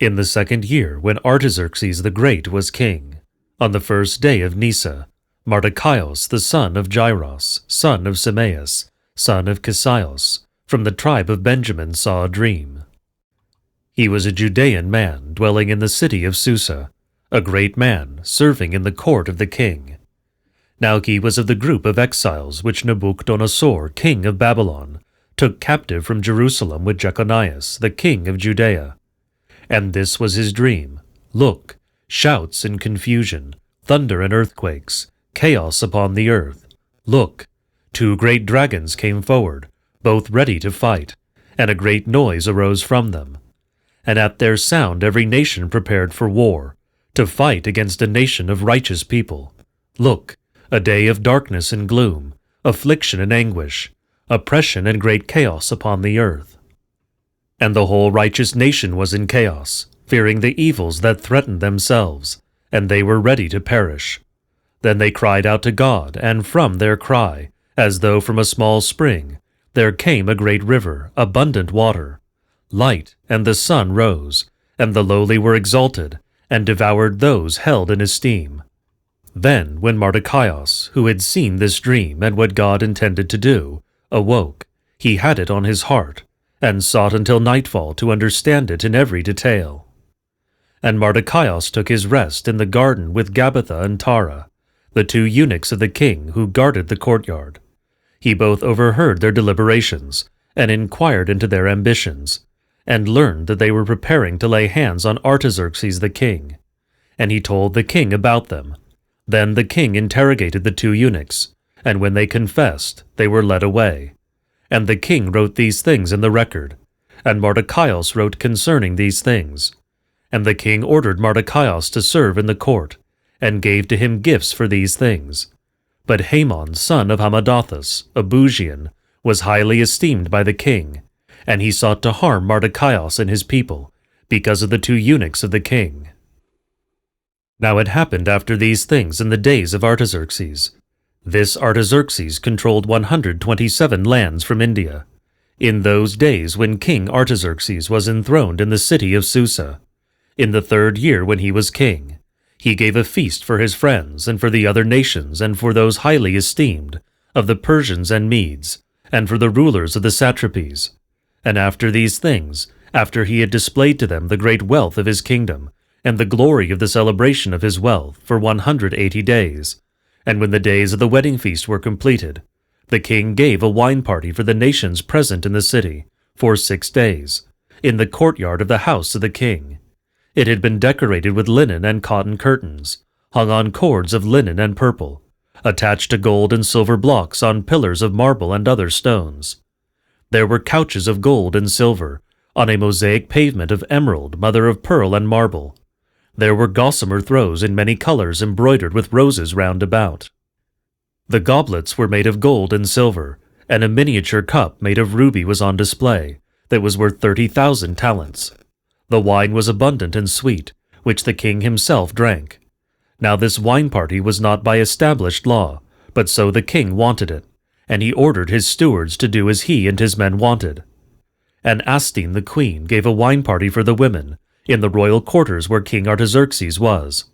In the 2nd year, when Artaxerxes the Great was king, on the 1st day of Nisa, Mordecai, the son of Jairus, son of Simeas, son of Chisios, from the tribe of Benjamin, saw a dream. He was a Judean man dwelling in the city of Susa, a great man serving in the court of the king. Now he was of the group of exiles which Nebuchadnezzar, king of Babylon, took captive from Jerusalem with Jeconias, the king of Judea. And this was his dream. Look, shouts and confusion, thunder and earthquakes, chaos upon the earth. Look, 2 great dragons came forward, both ready to fight, and a great noise arose from them. And at their sound every nation prepared for war, to fight against a nation of righteous people. Look, a day of darkness and gloom, affliction and anguish, oppression and great chaos upon the earth. And the whole righteous nation was in chaos, fearing the evils that threatened themselves, and they were ready to perish. Then they cried out to God, and from their cry, as though from a small spring, there came a great river, abundant water. Light and the sun rose, and the lowly were exalted, and devoured those held in esteem. Then, when Mordecai, who had seen this dream and what God intended to do, awoke, he had it on his heart, and sought until nightfall to understand it in every detail. And Mordecai took his rest in the garden with Gabbatha and Tara, the 2 eunuchs of the king who guarded the courtyard. He both overheard their deliberations, and inquired into their ambitions, and learned that they were preparing to lay hands on Artaxerxes the king. And he told the king about them. Then the king interrogated the 2 eunuchs, and when they confessed, they were led away. And the king wrote these things in the record, and Mordecai wrote concerning these things. And the king ordered Mordecai to serve in the court, and gave to him gifts for these things. But Haman, son of Hammedatha, a Buzian, was highly esteemed by the king, and he sought to harm Mordecai and his people, because of the 2 eunuchs of the king. Now it happened after these things in the days of Artaxerxes. This Artaxerxes controlled 127 lands from India, in those days when King Artaxerxes was enthroned in the city of Susa. In the 3rd year when he was king, he gave a feast for his friends and for the other nations and for those highly esteemed, of the Persians and Medes, and for the rulers of the satrapies. And after these things, after he had displayed to them the great wealth of his kingdom, and the glory of the celebration of his wealth for 180 days, and when the days of the wedding feast were completed, the king gave a wine party for the nations present in the city for 6 days, in the courtyard of the house of the king. It had been decorated with linen and cotton curtains, hung on cords of linen and purple, attached to gold and silver blocks on pillars of marble and other stones. There were couches of gold and silver, on a mosaic pavement of emerald, mother of pearl and marble. There were gossamer throws in many colors embroidered with roses round about. The goblets were made of gold and silver, and a miniature cup made of ruby was on display, that was worth 30,000 talents. The wine was abundant and sweet, which the king himself drank. Now this wine party was not by established law, but so the king wanted it, and he ordered his stewards to do as he and his men wanted. And Astin the queen gave a wine party for the women, in the royal quarters where King Artaxerxes was.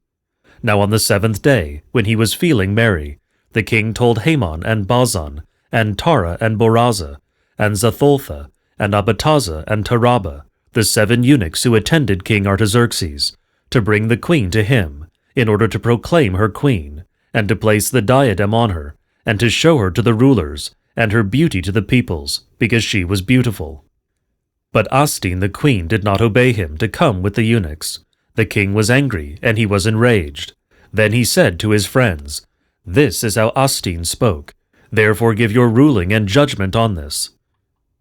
Now on the 7th day, when he was feeling merry, the king told Haman and Bazan, and Tara and Boraza, and Zatholtha, and Abataza and Taraba, the 7 eunuchs who attended King Artaxerxes, to bring the queen to him, in order to proclaim her queen, and to place the diadem on her, and to show her to the rulers, and her beauty to the peoples, because she was beautiful. But Astin the queen did not obey him to come with the eunuchs. The king was angry, and he was enraged. Then he said to his friends, "This is how Astin spoke. Therefore give your ruling and judgment on this."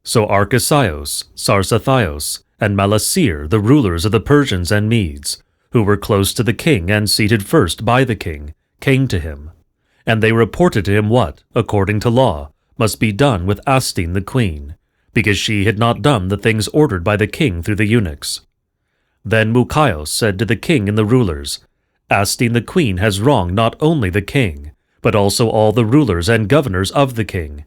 So Archasios, Sarsathios, and Malasir, the rulers of the Persians and Medes, who were close to the king and seated first by the king, came to him. And they reported to him what, according to law, must be done with Astin the queen, because she had not done the things ordered by the king through the eunuchs. Then Mucaios said to the king and the rulers, "Astin the queen has wronged not only the king, but also all the rulers and governors of the king."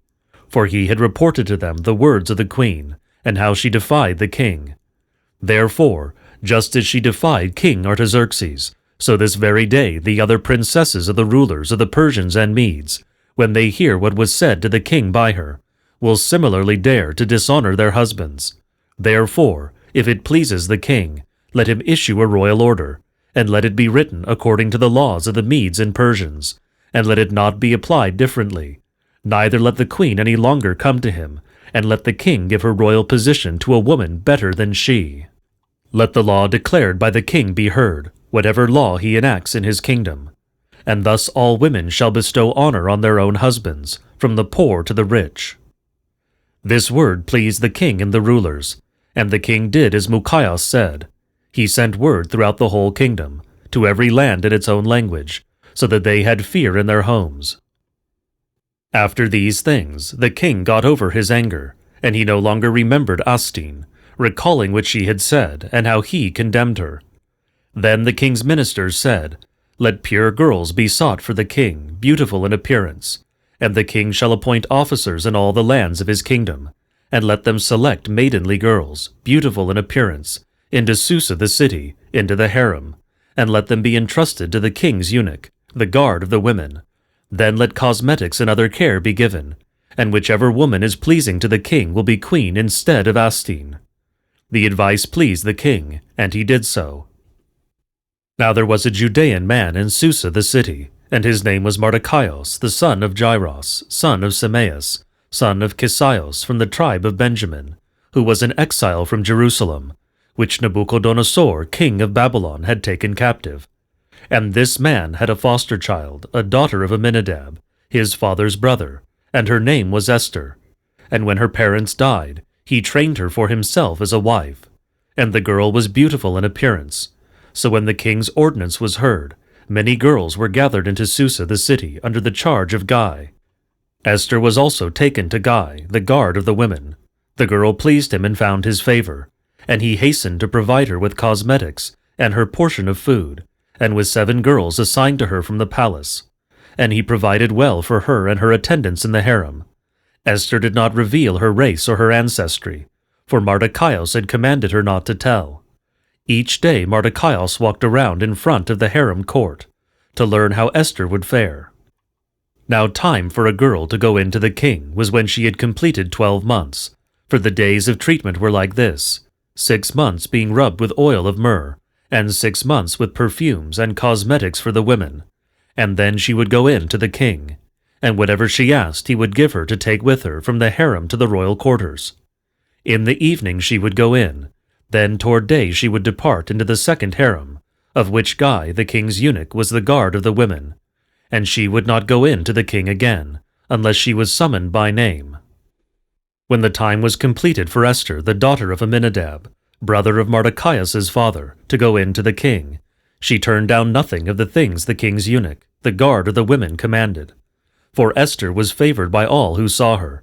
For he had reported to them the words of the queen, and how she defied the king. Therefore, just as she defied King Artaxerxes, so this very day the other princesses of the rulers of the Persians and Medes, when they hear what was said to the king by her, will similarly dare to dishonor their husbands. Therefore, if it pleases the king, let him issue a royal order, and let it be written according to the laws of the Medes and Persians, and let it not be applied differently. Neither let the queen any longer come to him, and let the king give her royal position to a woman better than she. Let the law declared by the king be heard, whatever law he enacts in his kingdom. And thus all women shall bestow honor on their own husbands, from the poor to the rich. This word pleased the king and the rulers, and the king did as Mukaios said. He sent word throughout the whole kingdom, to every land in its own language, so that they had fear in their homes. After these things, the king got over his anger, and he no longer remembered Astin, recalling what she had said and how he condemned her. Then the king's ministers said, Let pure girls be sought for the king, beautiful in appearance, and the king shall appoint officers in all the lands of his kingdom, and let them select maidenly girls, beautiful in appearance, into Susa the city, into the harem, and let them be entrusted to the king's eunuch, the guard of the women. Then let cosmetics and other care be given, and whichever woman is pleasing to the king will be queen instead of Astin. The advice pleased the king, and he did so. Now there was a Judean man in Susa the city, and his name was Mordecaios, the son of Jairus, son of Semeas, son of Kisios, from the tribe of Benjamin, who was an exile from Jerusalem, which Nabuchodonosor, king of Babylon, had taken captive. And this man had a foster child, a daughter of Aminadab, his father's brother, and her name was Esther. And when her parents died, he trained her for himself as a wife. And the girl was beautiful in appearance. So when the king's ordinance was heard, many girls were gathered into Susa the city under the charge of Guy. Esther was also taken to Guy, the guard of the women. The girl pleased him and found his favor, and he hastened to provide her with cosmetics and her portion of food, and with 7 girls assigned to her from the palace. And he provided well for her and her attendants in the harem. Esther did not reveal her race or her ancestry, for Mordecaios had commanded her not to tell. Each day Mordecaios walked around in front of the harem court, to learn how Esther would fare. Now time for a girl to go in to the king was when she had completed 12 months, for the days of treatment were like this, 6 months being rubbed with oil of myrrh, and 6 months with perfumes and cosmetics for the women, and then she would go in to the king, and whatever she asked he would give her to take with her from the harem to the royal quarters. In the evening she would go in, then toward day she would depart into the second harem, of which Guy, the king's eunuch, was the guard of the women, and she would not go in to the king again, unless she was summoned by name. When the time was completed for Esther, the daughter of Aminadab, brother of Mordecaios' father, to go in to the king, she turned down nothing of the things the king's eunuch, the guard of the women, commanded. For Esther was favored by all who saw her.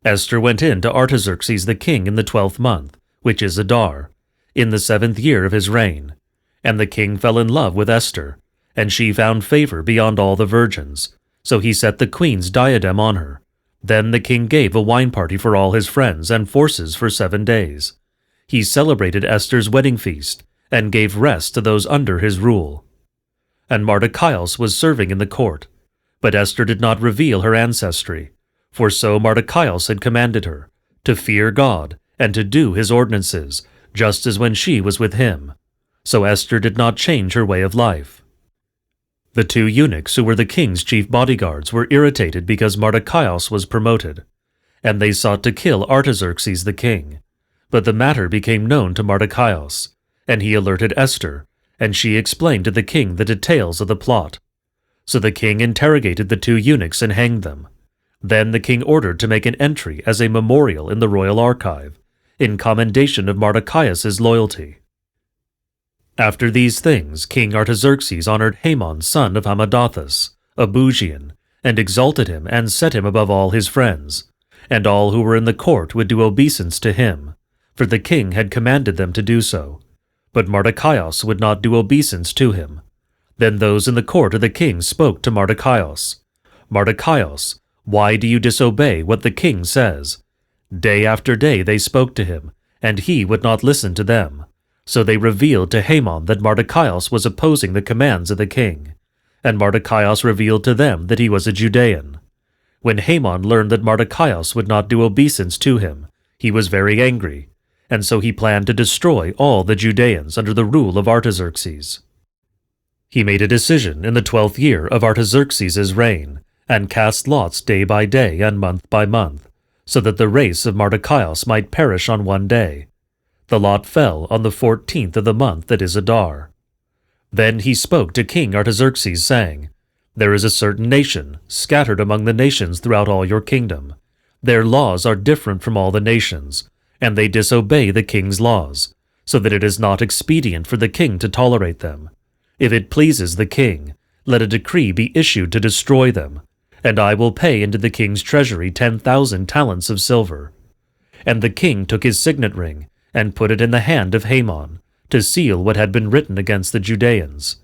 Esther went in to Artaxerxes the king in the 12th month, which is Adar, in the 7th year of his reign. And the king fell in love with Esther, and she found favor beyond all the virgins. So he set the queen's diadem on her. Then the king gave a wine party for all his friends and forces for 7 days. He celebrated Esther's wedding feast, and gave rest to those under his rule. And Mordecaios was serving in the court, but Esther did not reveal her ancestry, for so Mordecaios had commanded her, to fear God, and to do his ordinances, just as when she was with him. So Esther did not change her way of life. The 2 eunuchs who were the king's chief bodyguards were irritated because Mordecaios was promoted, and they sought to kill Artaxerxes the king. But the matter became known to Mordecaios, and he alerted Esther, and she explained to the king the details of the plot. So the king interrogated the 2 eunuchs and hanged them. Then the king ordered to make an entry as a memorial in the royal archive, in commendation of Mordecaios' loyalty. After these things, King Artaxerxes honored Haman, son of Hammedatha, a Buzian, and exalted him and set him above all his friends, and all who were in the court would do obeisance to him, for the king had commanded them to do so. But Mordecaios would not do obeisance to him. Then those in the court of the king spoke to Mordecaios. Mordecaios, why do you disobey what the king says? Day after day they spoke to him, and he would not listen to them. So they revealed to Haman that Mordecai was opposing the commands of the king, and Mordecai revealed to them that he was a Judean. When Haman learned that Mordecai would not do obeisance to him, he was very angry, and so he planned to destroy all the Judeans under the rule of Artaxerxes. He made a decision in the 12th year of Artaxerxes' reign, and cast lots day by day and month by month, so that the race of Mordecai might perish on one day. The lot fell on the 14th of the month that is Adar. Then he spoke to King Artaxerxes, saying, "There is a certain nation, scattered among the nations throughout all your kingdom. Their laws are different from all the nations, and they disobey the king's laws, so that it is not expedient for the king to tolerate them. If it pleases the king, let a decree be issued to destroy them, and I will pay into the king's treasury 10,000 talents of silver." And the king took his signet ring, and put it in the hand of Haman, to seal what had been written against the Judeans.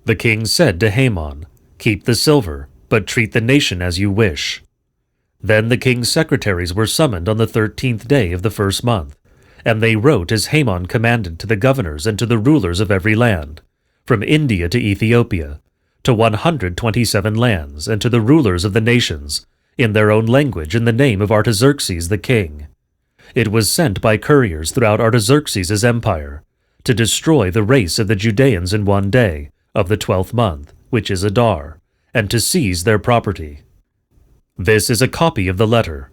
The king said to Haman, "Keep the silver, but treat the nation as you wish." Then the king's secretaries were summoned on the 13th day of the first month, and they wrote as Haman commanded to the governors and to the rulers of every land, from India to Ethiopia, to 127 lands, and to the rulers of the nations, in their own language in the name of Artaxerxes the king. It was sent by couriers throughout Artaxerxes' empire, to destroy the race of the Judeans in one day of the 12th month, which is Adar, and to seize their property. This is a copy of the letter.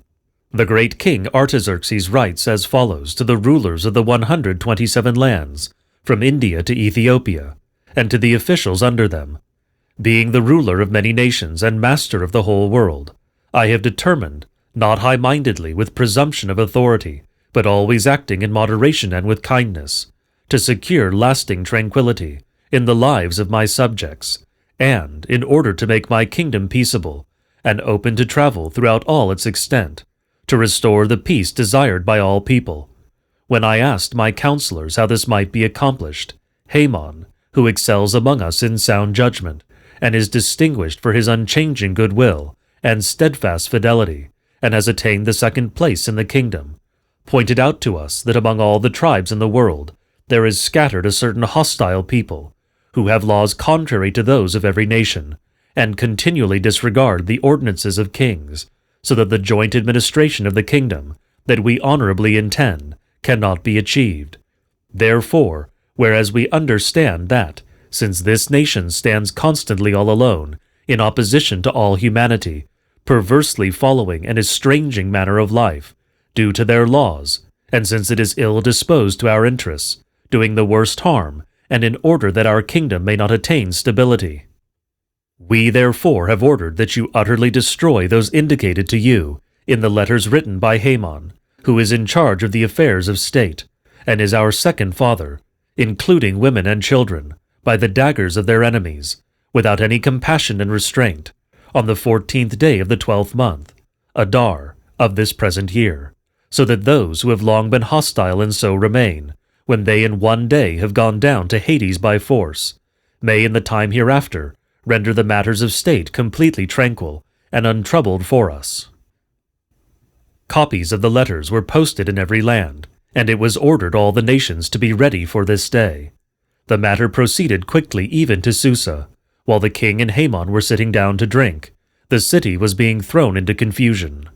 The great king Artaxerxes writes as follows to the rulers of the 127 lands, from India to Ethiopia, and to the officials under them. Being the ruler of many nations and master of the whole world, I have determined, not high-mindedly with presumption of authority, but always acting in moderation and with kindness, to secure lasting tranquility in the lives of my subjects, and, in order to make my kingdom peaceable, and open to travel throughout all its extent, to restore the peace desired by all people. When I asked my counselors how this might be accomplished, Haman, who excels among us in sound judgment, and is distinguished for his unchanging goodwill and steadfast fidelity, and has attained the second place in the kingdom, pointed out to us that among all the tribes in the world there is scattered a certain hostile people, who have laws contrary to those of every nation, and continually disregard the ordinances of kings, so that the joint administration of the kingdom, that we honorably intend, cannot be achieved. Therefore, whereas we understand that, since this nation stands constantly all alone, in opposition to all humanity, perversely following an estranging manner of life, due to their laws, and since it is ill disposed to our interests, doing the worst harm, and in order that our kingdom may not attain stability. We therefore have ordered that you utterly destroy those indicated to you in the letters written by Haman, who is in charge of the affairs of state, and is our second father, including women and children, by the daggers of their enemies, without any compassion and restraint, on the 14th day of the 12th month, Adar, of this present year, so that those who have long been hostile and so remain, when they in one day have gone down to Hades by force, may in the time hereafter render the matters of state completely tranquil and untroubled for us. Copies of the letters were posted in every land, and it was ordered all the nations to be ready for this day. The matter proceeded quickly even to Susa. While the king and Haman were sitting down to drink, the city was being thrown into confusion.